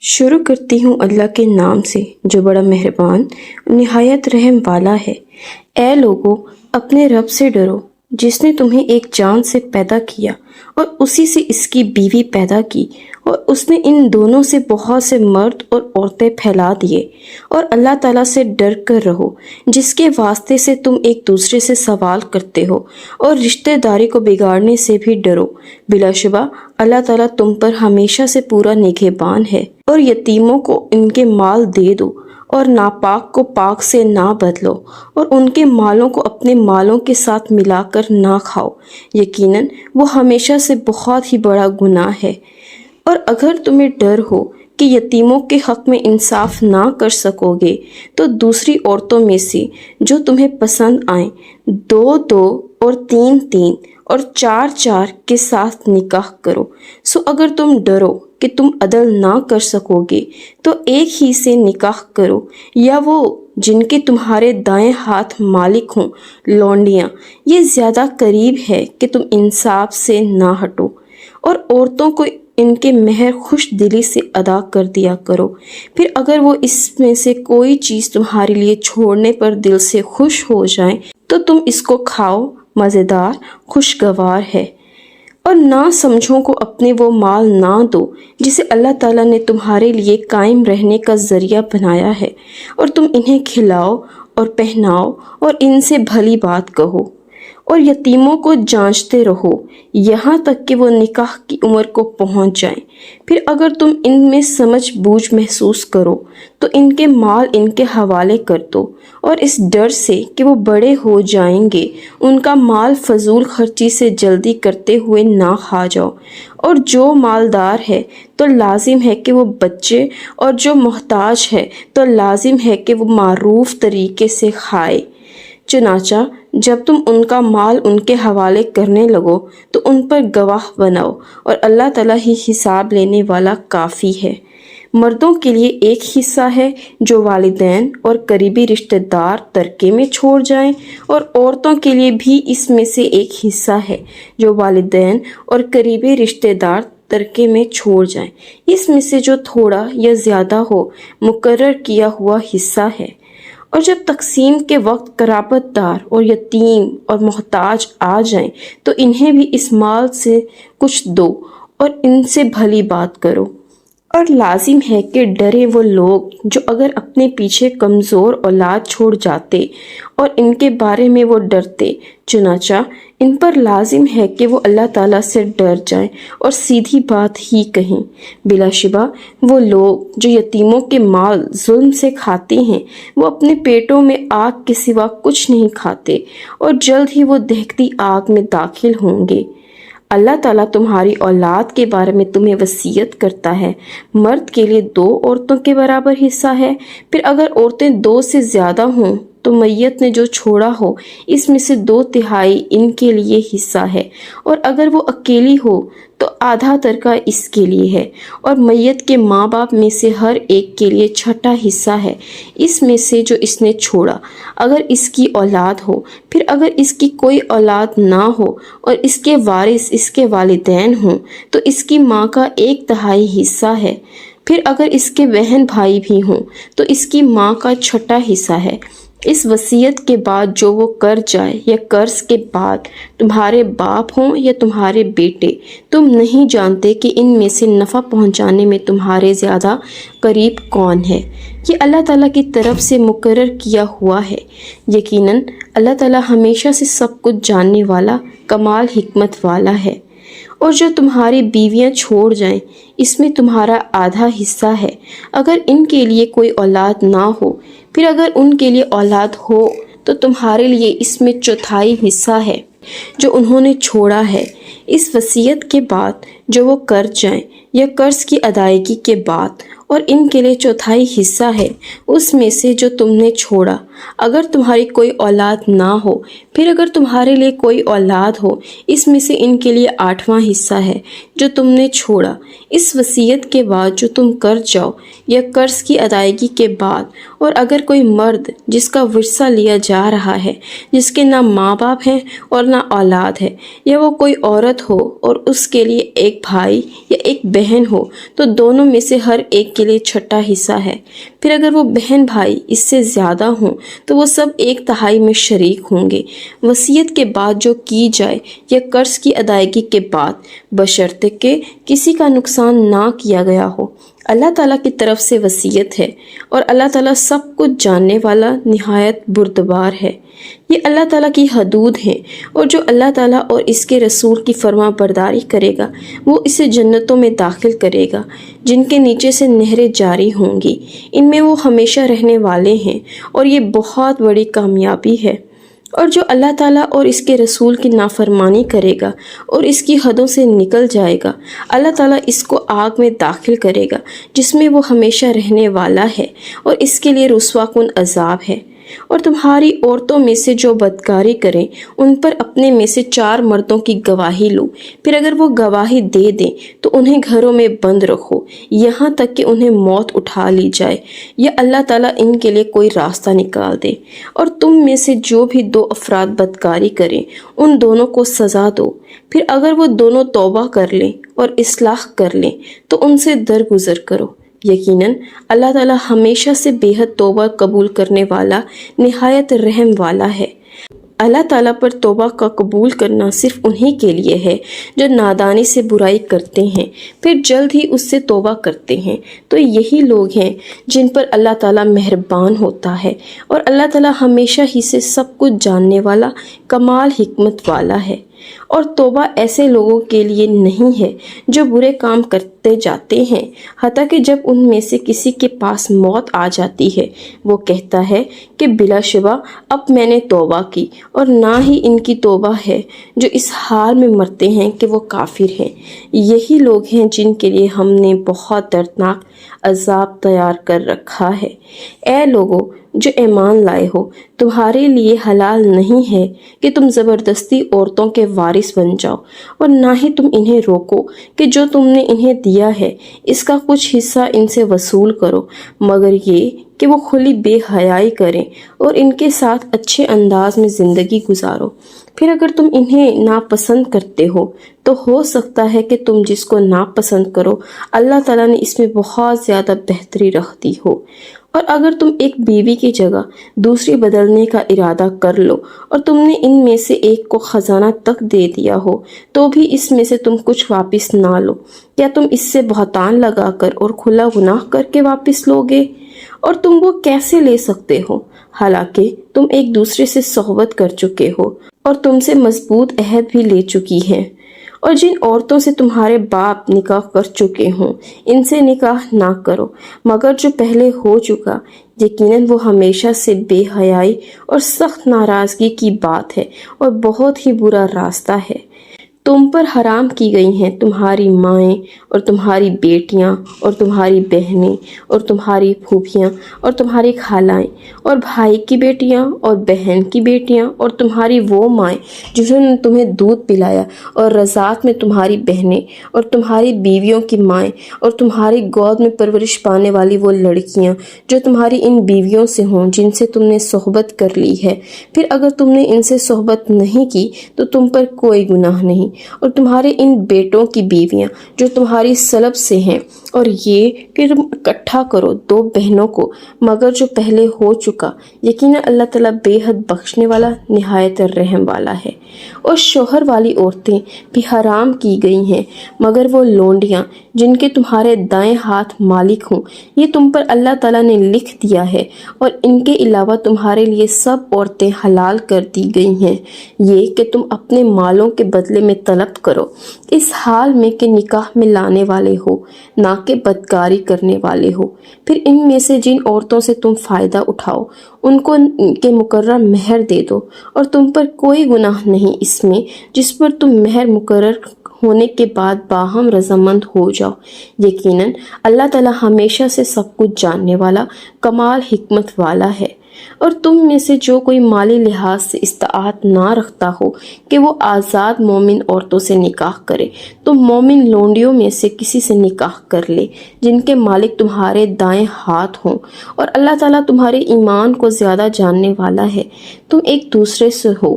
شروع کرتی ہوں اللہ کے نام سے جو بڑا مہربان نہایت رحم والا ہے۔ اے لوگو، اپنے رب سے ڈرو جس نے تمہیں ایک جان سے پیدا کیا اور اسی سے اس کی بیوی پیدا کی، اور اس نے ان دونوں سے بہت سے مرد اور عورتیں پھیلا دیے۔ اور اللہ تعالیٰ سے ڈر کر رہو جس کے واسطے سے تم ایک دوسرے سے سوال کرتے ہو، اور رشتہ داری کو بگاڑنے سے بھی ڈرو۔ بلا شبہ اللہ تعالیٰ تم پر ہمیشہ سے پورا نگہبان ہے۔ اور یتیموں کو ان کے مال دے دو، اور ناپاک کو پاک سے نہ بدلو، اور ان کے مالوں کو اپنے مالوں کے ساتھ ملا کر نہ کھاؤ، یقیناً وہ ہمیشہ سے بہت ہی بڑا گناہ ہے۔ اور اگر تمہیں ڈر ہو کہ یتیموں کے حق میں انصاف نہ کر سکو گے تو دوسری عورتوں میں سے جو تمہیں پسند آئیں 2 اور 3 اور 4 کے ساتھ نکاح کرو۔ سو اگر تم ڈرو کہ تم عدل نہ کر سکو گے تو ایک ہی سے نکاح کرو، یا وہ جن کے تمہارے دائیں ہاتھ مالک ہوں لونڈیاں، یہ زیادہ قریب ہے کہ تم انصاف سے نہ ہٹو۔ اور عورتوں کو ان کے مہر خوش دلی سے ادا کر دیا کرو۔ پھر اگر وہ اس میں سے کوئی چیز تمہارے لیے چھوڑنے پر دل سے خوش ہو جائیں تو تم اس کو کھاؤ، مزیدار خوشگوار ہے۔ اور نہ سمجھوں کو اپنے وہ مال نہ دو جسے اللہ تعالیٰ نے تمہارے لیے قائم رہنے کا ذریعہ بنایا ہے، اور تم انہیں کھلاؤ اور پہناؤ اور ان سے بھلی بات کہو۔ اور یتیموں کو جانچتے رہو یہاں تک کہ وہ نکاح کی عمر کو پہنچ جائیں۔ پھر اگر تم ان میں سمجھ بوجھ محسوس کرو تو ان کے مال ان کے حوالے کر دو، اور اس ڈر سے کہ وہ بڑے ہو جائیں گے ان کا مال فضول خرچی سے جلدی کرتے ہوئے نہ کھا جاؤ۔ اور جو مالدار ہے تو لازم ہے کہ وہ بچے، اور جو محتاج ہے تو لازم ہے کہ وہ معروف طریقے سے کھائے۔ چنانچہ جب تم ان کا مال ان کے حوالے کرنے لگو تو ان پر گواہ بناؤ، اور اللہ تعالیٰ ہی حساب لینے والا کافی ہے۔ مردوں کے لیے ایک حصہ ہے جو والدین اور قریبی رشتہ دار ترکے میں چھوڑ جائیں، اور عورتوں کے لیے بھی اس میں سے ایک حصہ ہے جو والدین اور قریبی رشتہ دار ترکے میں چھوڑ جائیں۔ اس میں سے جو تھوڑا یا زیادہ ہو مقرر کیا ہوا حصہ ہے۔ اور جب تقسیم کے وقت قرابت دار اور یتیم اور محتاج آ جائیں تو انہیں بھی اس مال سے کچھ دو اور ان سے بھلی بات کرو۔ اور لازم ہے کہ ڈرے وہ لوگ جو اگر اپنے پیچھے کمزور اولاد چھوڑ جاتے اور ان کے بارے میں وہ ڈرتے، چنانچہ ان پر لازم ہے کہ وہ اللہ تعالیٰ سے ڈر جائیں اور سیدھی بات ہی کہیں۔ بلا شبہ وہ لوگ جو یتیموں کے مال ظلم سے کھاتے ہیں وہ اپنے پیٹوں میں آگ کے سوا کچھ نہیں کھاتے، اور جلد ہی وہ دہکتی آگ میں داخل ہوں گے۔ اللہ تعالیٰ تمہاری اولاد کے بارے میں تمہیں وصیت کرتا ہے۔ مرد کے لیے 2 عورتوں کے برابر حصہ ہے۔ پھر اگر عورتیں 2 سے زیادہ ہوں تو میت نے جو چھوڑا ہو اس میں سے 2/3 ان کے لیے حصہ ہے، اور اگر وہ اکیلی ہو تو آدھا ترکہ اس کے لیے ہے، اور میت کے ماں باپ میں سے ہر ایک کے لیے 1/6 حصہ ہے اس میں سے جو اس نے چھوڑا، اگر اس کی اولاد ہو۔ پھر اگر اس کی کوئی اولاد نہ ہو اور اس کے وارث اس کے والدین ہوں تو اس کی ماں کا 1/3 حصہ ہے۔ پھر اگر اس کے بہن بھائی بھی ہوں تو اس کی ماں کا 1/6 حصہ ہے۔ اس وصیت کے بعد جو وہ کر جائے، یا قرض کے بعد تمہارے باپ ہوں یا تمہارے بیٹے، تم نہیں جانتے کہ ان میں سے نفع پہنچانے میں تمہارے زیادہ قریب کون ہے۔ یہ اللہ تعالیٰ کی طرف سے مقرر کیا ہوا ہے۔ یقیناً اللہ تعالیٰ ہمیشہ سے سب کچھ جاننے والا، کمال حکمت والا ہے۔ اور جو تمہاری بیویاں چھوڑ جائیں اس میں تمہارا آدھا حصہ ہے اگر ان کے لیے کوئی اولاد نہ ہو۔ پھر اگر ان کے لیے اولاد ہو تو تمہارے لیے اس میں 1/4 حصہ ہے جو انہوں نے چھوڑا ہے، اس وصیت کے بعد جو وہ کر جائیں، یا قرض کی ادائیگی کے بعد، اور ان کے لیے 1/4 حصہ ہے اس میں سے جو تم نے چھوڑا، اگر تمہاری کوئی اولاد نہ ہو، پھر اگر تمہارے لیے کوئی اولاد ہو، اس میں سے ان کے لیے 8واں حصہ ہے جو تم نے چھوڑا، اس وصیت کے بعد جو تم کر جاؤ یا قرض کی ادائیگی کے بعد۔ اور اگر کوئی مرد جس کا ورثہ لیا جا رہا ہے، جس کے نہ ماں باپ ہیں اور نہ اولاد ہے، یا وہ کوئی عورت ہو اور اس کے لیے ایک بھائی یا ایک بہن ہو، تو دونوں میں سے ہر ایک کے لیے 6واں حصہ ہے۔ پھر اگر وہ بہن بھائی اس سے زیادہ ہوں تو وہ سب 1/3 میں شریک ہوں گے، وصیت کے بعد جو کی جائے یا قرض کی ادائیگی کے بعد، بشرطے کہ کسی کا نقصان نہ کیا گیا ہو۔ اللہ تعالیٰ کی طرف سے وصیت ہے، اور اللہ تعالیٰ سب کچھ جاننے والا نہایت بردبار ہے۔ یہ اللہ تعالیٰ کی حدود ہیں، اور جو اللہ تعالیٰ اور اس کے رسول کی فرما برداری کرے گا وہ اسے جنتوں میں داخل کرے گا جن کے نیچے سے نہریں جاری ہوں گی، ان میں وہ ہمیشہ رہنے والے ہیں، اور یہ بہت بڑی کامیابی ہے۔ اور جو اللہ تعالیٰ اور اس کے رسول کی نافرمانی کرے گا اور اس کی حدوں سے نکل جائے گا، اللہ تعالیٰ اس کو آگ میں داخل کرے گا جس میں وہ ہمیشہ رہنے والا ہے، اور اس کے لیے رسوا کن عذاب ہے۔ اور تمہاری عورتوں میں سے جو بدکاری کریں ان پر اپنے میں سے 4 مردوں کی گواہی لو، پھر اگر وہ گواہی دے دیں تو انہیں گھروں میں بند رکھو یہاں تک کہ انہیں موت اٹھا لی جائے، یا اللہ تعالیٰ ان کے لیے کوئی راستہ نکال دے۔ اور تم میں سے جو بھی 2 افراد بدکاری کریں ان دونوں کو سزا دو، پھر اگر وہ دونوں توبہ کر لیں اور اصلاح کر لیں تو ان سے درگزر کرو۔ یقیناً اللہ تعالیٰ ہمیشہ سے بے حد توبہ قبول کرنے والا، نہایت رحم والا ہے۔ اللہ تعالیٰ پر توبہ کا قبول کرنا صرف انہی کے لیے ہے جو نادانی سے برائی کرتے ہیں پھر جلد ہی اس سے توبہ کرتے ہیں، تو یہی لوگ ہیں جن پر اللہ تعالیٰ مہربان ہوتا ہے، اور اللہ تعالیٰ ہمیشہ ہی سے سب کچھ جاننے والا، کمال حکمت والا ہے۔ اور توبہ ایسے لوگوں کے لیے نہیں ہے جو برے کام کرتے جاتے ہیں، حتیٰ کہ جب ان میں سے کسی کے پاس موت آ جاتی ہے وہ کہتا ہے کہ بلا شبہ اب میں نے توبہ کی، اور نہ ہی ان کی توبہ ہے جو اس حال میں مرتے ہیں کہ وہ کافر ہیں۔ یہی لوگ ہیں جن کے لیے ہم نے بہت دردناک عذاب تیار کر رکھا ہے۔ اے لوگو جو ایمان لائے ہو، تمہارے لیے حلال نہیں ہے کہ تم زبردستی عورتوں کے وارث بن جاؤ، اور نہ ہی تم انہیں روکو کہ جو تم نے انہیں دیا ہے اس کا کچھ حصہ ان سے وصول کرو، مگر یہ کہ وہ کھلی بے حیائی کریں اور ان کے ساتھ اچھے انداز میں زندگی گزارو۔ پھر اگر تم انہیں ناپسند کرتے ہو تو ہو سکتا ہے کہ تم جس کو ناپسند کرو اللہ تعالیٰ نے اس میں بہت زیادہ بہتری رکھ دی ہو۔ اور اگر تم ایک بیوی کی جگہ دوسری بدلنے کا ارادہ کر لو اور تم نے ان میں سے ایک کو خزانہ تک دے دیا ہو تو بھی اس میں سے تم کچھ واپس نہ لو، کیا تم اس سے بہتان لگا کر اور کھلا گناہ کر کے واپس لوگے؟ اور تم وہ کیسے لے سکتے ہو حالانکہ تم ایک دوسرے سے صحبت کر چکے ہو اور تم سے مضبوط عہد بھی لے چکی ہیں؟ اور جن عورتوں سے تمہارے باپ نکاح کر چکے ہوں ان سے نکاح نہ کرو مگر جو پہلے ہو چکا، یقیناً وہ ہمیشہ سے بے حیائی اور سخت ناراضگی کی بات ہے اور بہت ہی برا راستہ ہے۔ تم پر حرام کی گئی ہیں تمہاری مائیں اور تمہاری بیٹیاں اور تمہاری بہنیں اور تمہاری پھوپھیاں اور تمہاری خالائیں اور بھائی کی بیٹیاں اور بہن کی بیٹیاں اور تمہاری وہ مائیں جنہوں نے تمہیں دودھ پلایا اور رضاعت میں تمہاری بہنیں اور تمہاری بیویوں کی مائیں اور تمہاری گود میں پرورش پانے والی وہ لڑکیاں جو تمہاری ان بیویوں سے ہوں جن سے تم نے صحبت کر لی ہے۔ پھر اگر تم نے ان سے صحبت نہیں کی تو تم پر کوئی گناہ نہیں، اور تمہارے ان بیٹوں کی بیویاں جو تمہاری سلب سے ہیں، اور یہ کہ تم اکٹھا کرو 2 بہنوں کو مگر جو پہلے ہو چکا، یقیناً اللہ تعالیٰ بے حد بخشنے والا، نہایت رحم والا ہے۔ اور شوہر والی عورتیں بھی حرام کی گئی ہیں مگر وہ لونڈیاں جن کے تمہارے دائیں ہاتھ مالک ہوں، یہ تم پر اللہ تعالیٰ نے لکھ دیا ہے، اور ان کے علاوہ تمہارے لیے سب عورتیں حلال کر دی گئی ہیں، یہ کہ تم اپنے مالوں کے بدلے میں طلب کرو، اس حال میں کہ نکاح میں لانے والے ہو نہ کہ بدکاری کرنے والے ہو۔ پھر ان میں سے جن عورتوں سے تم فائدہ اٹھاؤ ان کو ان کے مقررہ مہر دے دو، اور تم پر کوئی گناہ نہیں اس میں جس پر تم مہر مقرر ہونے کے بعد باہم رضامند ہو جاؤ۔ یقیناً اللہ تعالیٰ ہمیشہ سے سب کچھ جاننے والا، کمال حکمت والا ہے۔ اور تم میں سے جو کوئی مالی لحاظ سے استطاعت نہ رکھتا ہو کہ وہ آزاد مومن عورتوں سے نکاح کرے تو مومن لونڈیوں میں سے کسی سے نکاح کر لے جن کے مالک تمہارے دائیں ہاتھ ہوں، اور اللہ تعالیٰ تمہارے ایمان کو زیادہ جاننے والا ہے۔ تم ایک دوسرے سے ہو،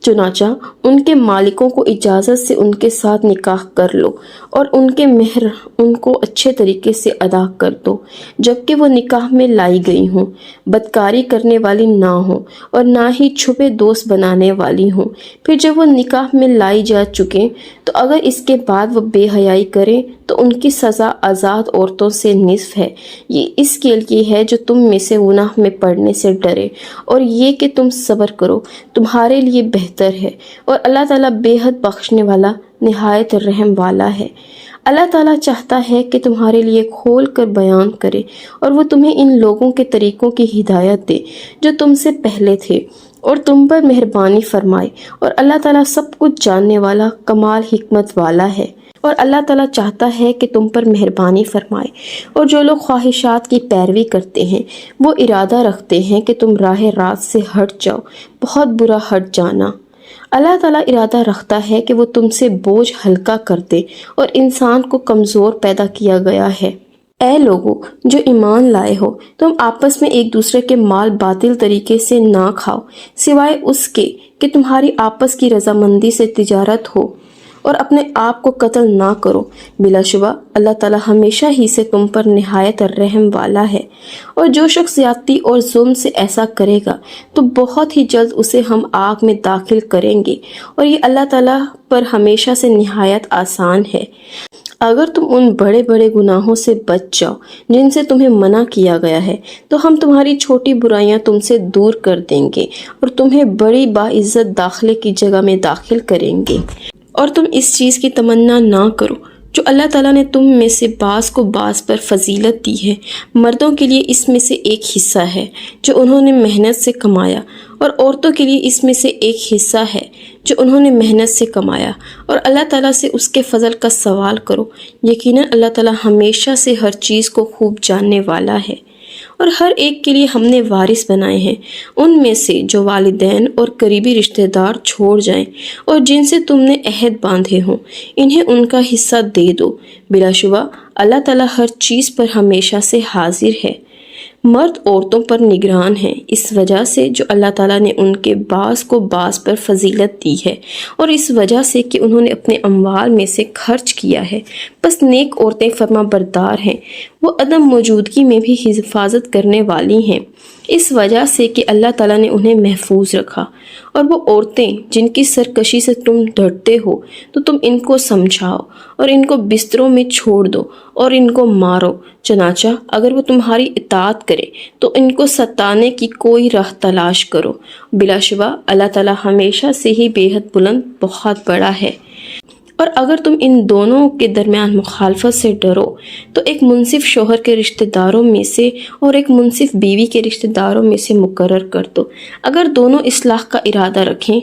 چنانچہ ان کے مالکوں کو اجازت سے ان کے ساتھ نکاح کر لو اور ان کے مہر ان کو اچھے طریقے سے ادا کر دو جبکہ وہ نکاح میں لائی گئی ہوں، بدکاری کرنے والی نہ ہوں اور نہ ہی چھپے دوست بنانے والی ہوں۔ پھر جب وہ نکاح میں لائی جا چکیں تو اگر اس کے بعد وہ بے حیائی کریں تو ان کی سزا آزاد عورتوں سے نصف ہے۔ یہ اس کے لیے ہے جو تم میں سے گناہ میں پڑنے سے ڈرے، اور یہ کہ تم صبر کرو، تمہارے لیے بہتر ہے، اور اللہ تعالیٰ بے حد بخشنے والا نہایت رحم والا ہے۔ اللہ تعالیٰ چاہتا ہے کہ تمہارے لیے کھول کر بیان کرے اور وہ تمہیں ان لوگوں کے طریقوں کی ہدایت دے جو تم سے پہلے تھے، اور تم پر مہربانی فرمائے، اور اللہ تعالیٰ سب کچھ جاننے والا کمال حکمت والا ہے۔ اور اللہ تعالیٰ چاہتا ہے کہ تم پر مہربانی فرمائے، اور جو لوگ خواہشات کی پیروی کرتے ہیں وہ ارادہ رکھتے ہیں کہ تم راہ راست سے ہٹ جاؤ، بہت برا ہٹ جانا۔ اللہ تعالیٰ ارادہ رکھتا ہے کہ وہ تم سے بوجھ ہلکا کر دے، اور انسان کو کمزور پیدا کیا گیا ہے۔ اے لوگو جو ایمان لائے ہو، تم آپس میں ایک دوسرے کے مال باطل طریقے سے نہ کھاؤ، سوائے اس کے کہ تمہاری آپس کی رضامندی سے تجارت ہو، اور اپنے آپ کو قتل نہ کرو، بلا شبہ اللہ تعالیٰ ہمیشہ ہی سے تم پر نہایت رحم والا ہے۔ اور جو شخص زیادتی اور ظلم سے ایسا کرے گا تو بہت ہی جلد اسے ہم آگ میں داخل کریں گے، اور یہ اللہ تعالیٰ پر ہمیشہ سے نہایت آسان ہے۔ اگر تم ان بڑے بڑے گناہوں سے بچ جاؤ جن سے تمہیں منع کیا گیا ہے تو ہم تمہاری چھوٹی برائیاں تم سے دور کر دیں گے اور تمہیں بڑی باعزت داخلے کی جگہ میں داخل کریں گے۔ اور تم اس چیز کی تمنا نہ کرو جو اللہ تعالیٰ نے تم میں سے بعض کو بعض پر فضیلت دی ہے۔ مردوں کے لیے اس میں سے ایک حصہ ہے جو انہوں نے محنت سے کمایا، اور عورتوں کے لیے اس میں سے ایک حصہ ہے جو انہوں نے محنت سے کمایا، اور اللہ تعالیٰ سے اس کے فضل کا سوال کرو، یقیناً اللہ تعالیٰ ہمیشہ سے ہر چیز کو خوب جاننے والا ہے۔ اور ہر ایک کے لیے ہم نے وارث بنائے ہیں ان میں سے جو والدین اور قریبی رشتہ دار چھوڑ جائیں اور جن سے تم نے عہد باندھے ہوں، انہیں ان کا حصہ دے دو، بلا شبہ اللہ تعالیٰ ہر چیز پر ہمیشہ سے حاضر ہے۔ مرد عورتوں پر نگران ہیں اس وجہ سے جو اللہ تعالیٰ نے ان کے بعض کو بعض پر فضیلت دی ہے، اور اس وجہ سے کہ انہوں نے اپنے اموال میں سے خرچ کیا ہے۔ بس نیک عورتیں فرما بردار ہیں، وہ عدم موجودگی میں بھی حفاظت کرنے والی ہیں، اس وجہ سے کہ اللہ تعالیٰ نے انہیں محفوظ رکھا۔ اور وہ عورتیں جن کی سرکشی سے تم ڈرتے ہو تو تم ان کو سمجھاؤ اور ان کو بستروں میں چھوڑ دو اور ان کو مارو، چنانچہ اگر وہ تمہاری اطاعت کرے تو ان کو ستانے کی کوئی راہ تلاش کرو، بلا شبہ اللہ تعالیٰ ہمیشہ سے ہی بے حد بلند بہت بڑا ہے۔ اور اگر تم ان دونوں کے درمیان مخالفت سے ڈرو تو ایک منصف شوہر کے رشتہ داروں میں سے اور ایک منصف بیوی کے رشتہ داروں میں سے مقرر کر دو۔ اگر دونوں اصلاح کا ارادہ رکھیں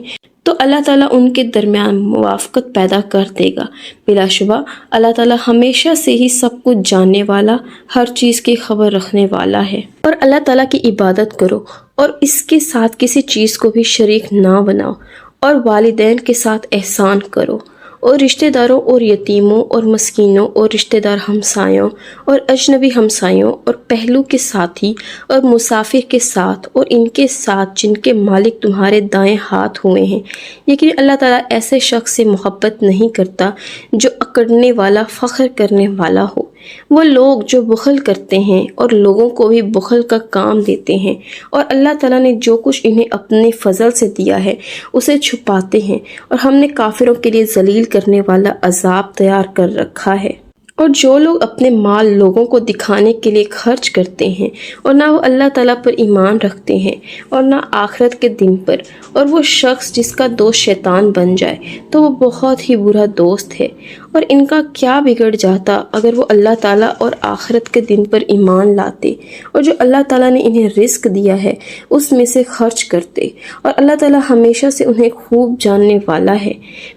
تو اللہ تعالیٰ ان کے درمیان موافقت پیدا کر دے گا، بلا شبہ اللہ تعالیٰ ہمیشہ سے ہی سب کچھ جاننے والا، ہر چیز کی خبر رکھنے والا ہے۔ اور اللہ تعالیٰ کی عبادت کرو اور اس کے ساتھ کسی چیز کو بھی شریک نہ بناؤ، اور والدین کے ساتھ احسان کرو، اور رشتہ داروں اور یتیموں اور مسکینوں اور رشتہ دار ہمسایوں اور اجنبی ہمسایوں اور پہلو کے ساتھی اور مسافر کے ساتھ اور ان کے ساتھ جن کے مالک تمہارے دائیں ہاتھ ہوئے ہیں۔ لیکن اللہ تعالیٰ ایسے شخص سے محبت نہیں کرتا جو اکڑنے والا، فخر کرنے والا ہو۔ وہ لوگ جو بخل کرتے ہیں اور لوگوں کو بھی بخل کا کام دیتے ہیں، اور اللہ تعالیٰ نے جو کچھ انہیں اپنے فضل سے دیا ہے اسے چھپاتے ہیں، اور ہم نے کافروں کے لیے ذلیل کرنے والا عذاب تیار کر رکھا ہے۔ اور جو لوگ اپنے مال لوگوں کو دکھانے کے لیے خرچ کرتے ہیں اور نہ وہ اللہ تعالیٰ پر ایمان رکھتے ہیں اور نہ آخرت کے دن پر، اور وہ شخص جس کا دوست شیطان بن جائے تو وہ بہت ہی برا دوست ہے۔ اور ان کا کیا بگڑ جاتا اگر وہ اللہ تعالیٰ اور آخرت کے دن پر ایمان لاتے اور جو اللہ تعالیٰ نے انہیں رزق دیا ہے اس میں سے خرچ کرتے، اور اللہ تعالیٰ ہمیشہ سے انہیں خوب جاننے والا ہے۔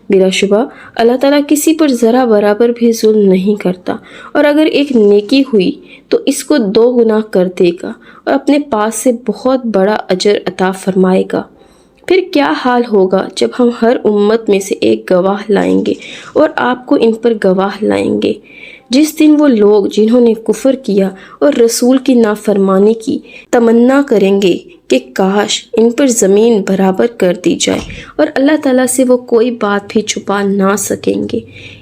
بلا شبہ اللہ تعالیٰ کسی پر ذرا برابر بھی ظلم نہیں کرتا، اور اگر ایک نیکی ہوئی تو اس کو 2 گنا کر دے گا اور اپنے پاس سے بہت بڑا اجر عطا فرمائے گا۔ پھر کیا حال ہوگا جب ہم ہر امت میں سے ایک گواہ لائیں گے اور آپ کو ان پر گواہ لائیں گے۔ جس دن وہ لوگ جنہوں نے کفر کیا اور رسول کی نافرمانی کی تمنا کریں گے کہ کاش ان پر زمین برابر کر دی جائے، اور اللہ تعالیٰ سے وہ کوئی بات بھی چھپا نہ سکیں گے۔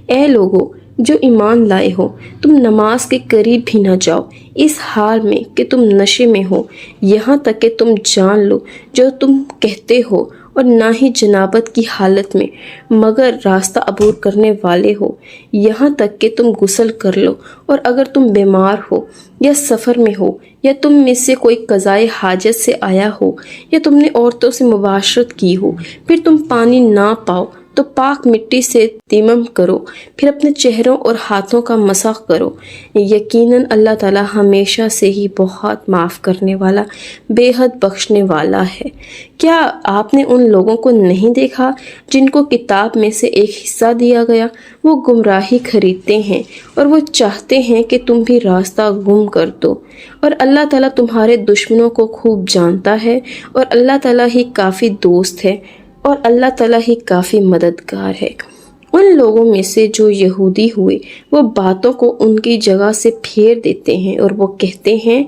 اے لوگو جو ایمان لائے ہو، تم نماز کے قریب بھی نہ جاؤ اس حال میں کہ تم نشے میں ہو، یہاں تک کہ تم جان لو جو تم کہتے ہو، اور نہ ہی جنابت کی حالت میں مگر راستہ عبور کرنے والے ہو، یہاں تک کہ تم غسل کر لو، اور اگر تم بیمار ہو یا سفر میں ہو یا تم میں سے کوئی قضائے حاجت سے آیا ہو یا تم نے عورتوں سے مباشرت کی ہو، پھر تم پانی نہ پاؤ تو پاک مٹی سے تیمم کرو، پھر اپنے چہروں اور ہاتھوں کا مسح کرو، یقیناً اللہ تعالیٰ ہمیشہ سے ہی بہت معاف کرنے والا، بے حد بخشنے والا ہے۔ کیا آپ نے ان لوگوں کو نہیں دیکھا جن کو کتاب میں سے ایک حصہ دیا گیا؟ وہ گمراہی خریدتے ہیں اور وہ چاہتے ہیں کہ تم بھی راستہ گم کر دو، اور اللہ تعالیٰ تمہارے دشمنوں کو خوب جانتا ہے، اور اللہ تعالیٰ ہی کافی دوست ہے اور اللہ تعالیٰ ہی کافی مددگار ہے۔ ان لوگوں میں سے جو یہودی ہوئے وہ باتوں کو ان کی جگہ سے پھیر دیتے ہیں، اور وہ کہتے ہیں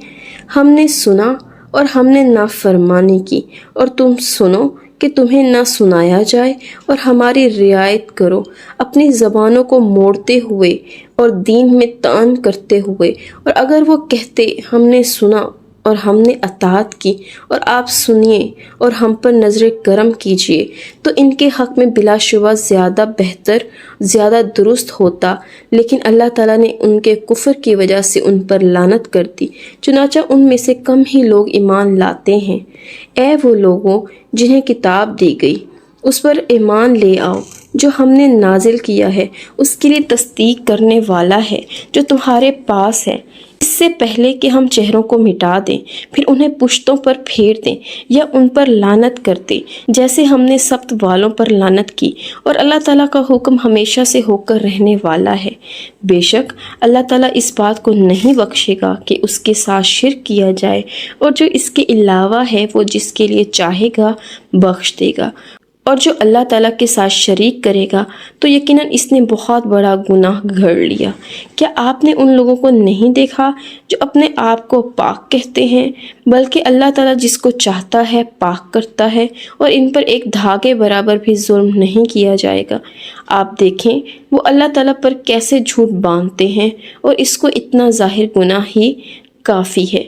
ہم نے سنا اور ہم نے نافرمانی کی، اور تم سنو کہ تمہیں نہ سنایا جائے، اور ہماری رعایت کرو اپنی زبانوں کو موڑتے ہوئے اور دین میں طعن کرتے ہوئے۔ اور اگر وہ کہتے ہم نے سنا اور ہم نے اطاعت کی، اور آپ سنیے اور ہم پر نظر کرم کیجیے، تو ان کے حق میں بلا شبہ زیادہ بہتر، زیادہ درست ہوتا، لیکن اللہ تعالیٰ نے ان کے کفر کی وجہ سے ان پر لعنت کر دی، چنانچہ ان میں سے کم ہی لوگ ایمان لاتے ہیں۔ اے وہ لوگوں جنہیں کتاب دی گئی، اس پر ایمان لے آؤ جو ہم نے نازل کیا ہے، اس کے لیے تصدیق کرنے والا ہے جو تمہارے پاس ہے، اس سے پہلے کہ ہم چہروں کو مٹا دیں، پھر انہیں پشتوں پر پھیر دیں یا ان پر لعنت کر دیں، جیسے ہم نے سبت والوں پر لعنت کی، اور اللہ تعالیٰ کا حکم ہمیشہ سے ہو کر رہنے والا ہے۔ بے شک اللہ تعالیٰ اس بات کو نہیں بخشے گا کہ اس کے ساتھ شرک کیا جائے، اور جو اس کے علاوہ ہے وہ جس کے لیے چاہے گا بخش دے گا، اور جو اللہ تعالیٰ کے ساتھ شریک کرے گا تو یقیناً اس نے بہت بڑا گناہ گھڑ لیا۔ کیا آپ نے ان لوگوں کو نہیں دیکھا جو اپنے آپ کو پاک کہتے ہیں، بلکہ اللہ تعالیٰ جس کو چاہتا ہے پاک کرتا ہے، اور ان پر ایک دھاگے برابر بھی ظلم نہیں کیا جائے گا۔ آپ دیکھیں وہ اللہ تعالیٰ پر کیسے جھوٹ باندھتے ہیں، اور اس کو اتنا ظاہر گناہ ہی کافی ہے۔